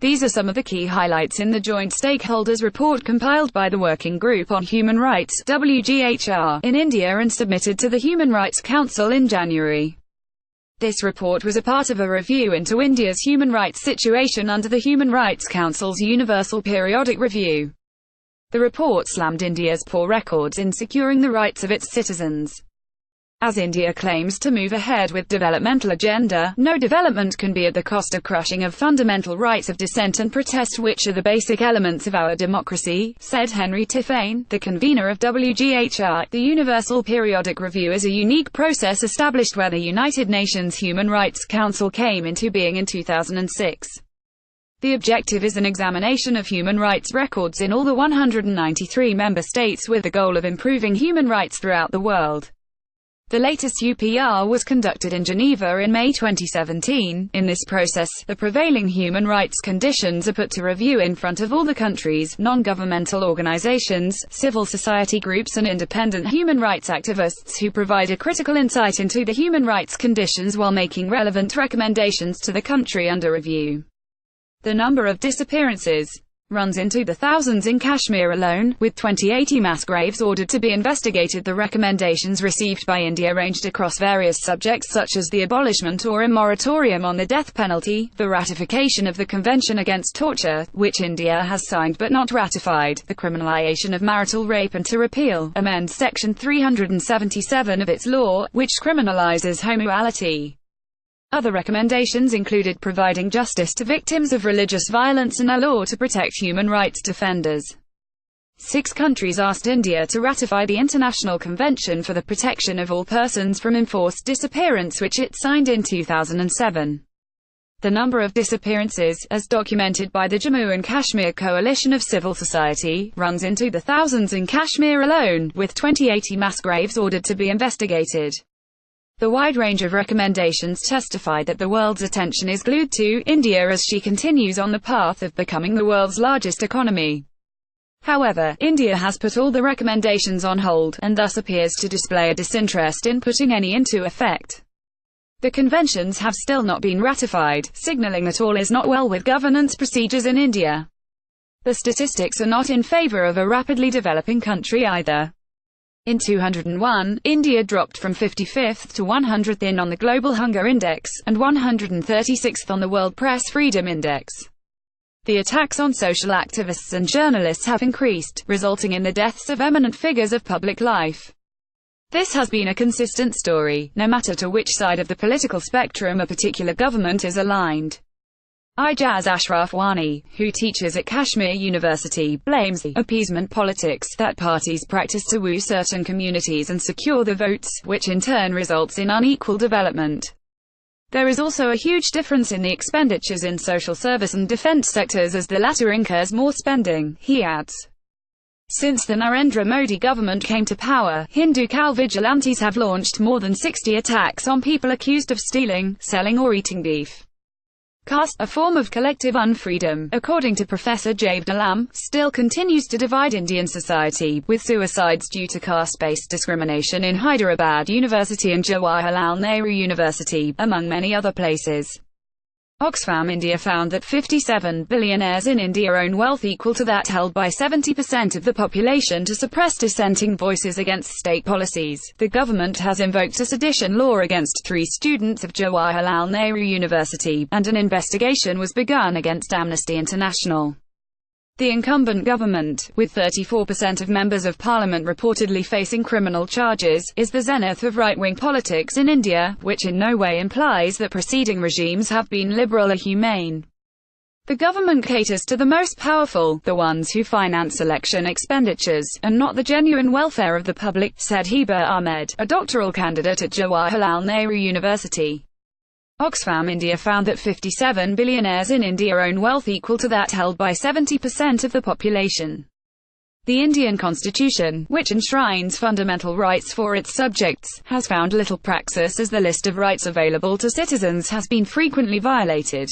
These are some of the key highlights in the Joint Stakeholders Report compiled by the Working Group on Human Rights (WGHR) in India and submitted to the Human Rights Council in January. This report was a part of a review into India's human rights situation under the Human Rights Council's Universal Periodic Review. The report slammed India's poor records in securing the rights of its citizens. As India claims to move ahead with developmental agenda, no development can be at the cost of crushing of fundamental rights of dissent and protest, which are the basic elements of our democracy, said Henri Tiphagne, the convener of WGHR.The Universal Periodic Review is a unique process established where the United Nations Human Rights Council came into being in 2006. The objective is an examination of human rights records in all the 193 member states with the goal of improving human rights throughout the world. The latest UPR was conducted in Geneva in May 2017. In this process, the prevailing human rights conditions are put to review in front of all the countries, non-governmental organizations, civil society groups and independent human rights activists who provide a critical insight into the human rights conditions while making relevant recommendations to the country under review. The number of disappearances runs into the thousands in Kashmir alone, with 2080 mass graves ordered to be investigated. The recommendations received by India ranged across various subjects such as the abolishment or a moratorium on the death penalty, the ratification of the Convention Against Torture, which India has signed but not ratified, the criminalization of marital rape and to repeal, amend Section 377 of its law, which criminalizes homosexuality. Other recommendations included providing justice to victims of religious violence and a law to protect human rights defenders. 6 countries asked India to ratify the International Convention for the Protection of All Persons from Enforced Disappearance, which it signed in 2007. The number of disappearances, as documented by the Jammu and Kashmir Coalition of Civil Society, runs into the thousands in Kashmir alone, with 2080 mass graves ordered to be investigated. The wide range of recommendations testify that the world's attention is glued to India as she continues on the path of becoming the world's largest economy. However, India has put all the recommendations on hold, and thus appears to display a disinterest in putting any into effect. The conventions have still not been ratified, signaling that all is not well with governance procedures in India. The statistics are not in favor of a rapidly developing country either. In 2001, India dropped from 55th to 100th on the Global Hunger Index, and 136th on the World Press Freedom Index. The attacks on social activists and journalists have increased, resulting in the deaths of eminent figures of public life. This has been a consistent story, no matter to which side of the political spectrum a particular government is aligned. Ijaz Ashraf Wani, who teaches at Kashmir University, blames the appeasement politics that parties practice to woo certain communities and secure the votes, which in turn results in unequal development. There is also a huge difference in the expenditures in social service and defense sectors as the latter incurs more spending, he adds. Since the Narendra Modi government came to power, Hindu cow vigilantes have launched more than 60 attacks on people accused of stealing, selling or eating beef. Caste, a form of collective unfreedom, according to Professor Javed Alam, still continues to divide Indian society, with suicides due to caste-based discrimination in Hyderabad University and Jawaharlal Nehru University, among many other places. Oxfam India found that 57 billionaires in India own wealth equal to that held by 70% of the population to suppress dissenting voices against state policies. The government has invoked a sedition law against 3 students of Jawaharlal Nehru University, and an investigation was begun against Amnesty International. The incumbent government, with 34% of members of parliament reportedly facing criminal charges, is the zenith of right-wing politics in India, which in no way implies that preceding regimes have been liberal or humane. The government caters to the most powerful, the ones who finance election expenditures, and not the genuine welfare of the public, said Hiba Ahmed, a doctoral candidate at Jawaharlal Nehru University. Oxfam India found that 57 billionaires in India own wealth equal to that held by 70% of the population. The Indian constitution, which enshrines fundamental rights for its subjects, has found little praxis as the list of rights available to citizens has been frequently violated.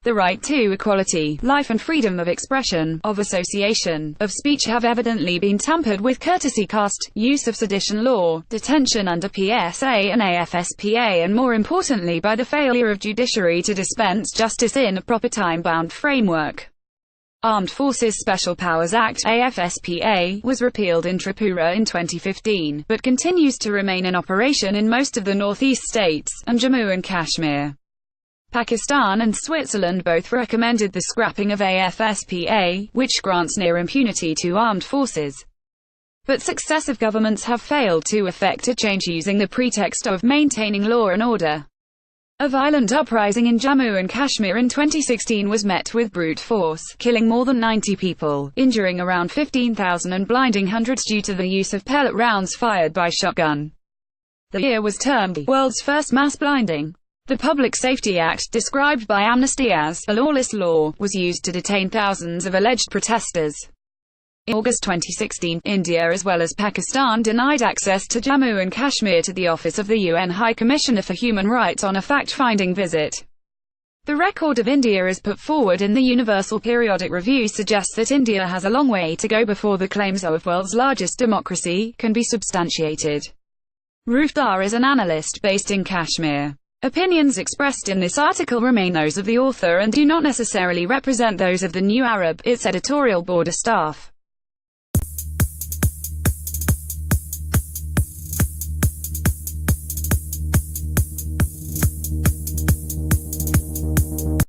The right to equality, life and freedom of expression, of association, of speech have evidently been tampered with. Courtesy caste, use of sedition law, detention under PSA and AFSPA, and more importantly by the failure of judiciary to dispense justice in a proper time-bound framework. Armed Forces Special Powers Act (AFSPA) was repealed in Tripura in 2015, but continues to remain in operation in most of the northeast states, and Jammu and Kashmir. Pakistan and Switzerland both recommended the scrapping of AFSPA, which grants near impunity to armed forces. But successive governments have failed to effect a change using the pretext of maintaining law and order. A violent uprising in Jammu and Kashmir in 2016 was met with brute force, killing more than 90 people, injuring around 15,000 and blinding hundreds due to the use of pellet rounds fired by shotgun. The year was termed the world's first mass blinding. The Public Safety Act, described by Amnesty as a lawless law, was used to detain thousands of alleged protesters. In August 2016, India as well as Pakistan denied access to Jammu and Kashmir to the office of the UN High Commissioner for Human Rights on a fact-finding visit. The record of India as put forward in the Universal Periodic Review suggests that India has a long way to go before the claims of world's largest democracy can be substantiated. Rufdar is an analyst based in Kashmir. Opinions expressed in this article remain those of the author and do not necessarily represent those of the New Arab, its editorial board or staff.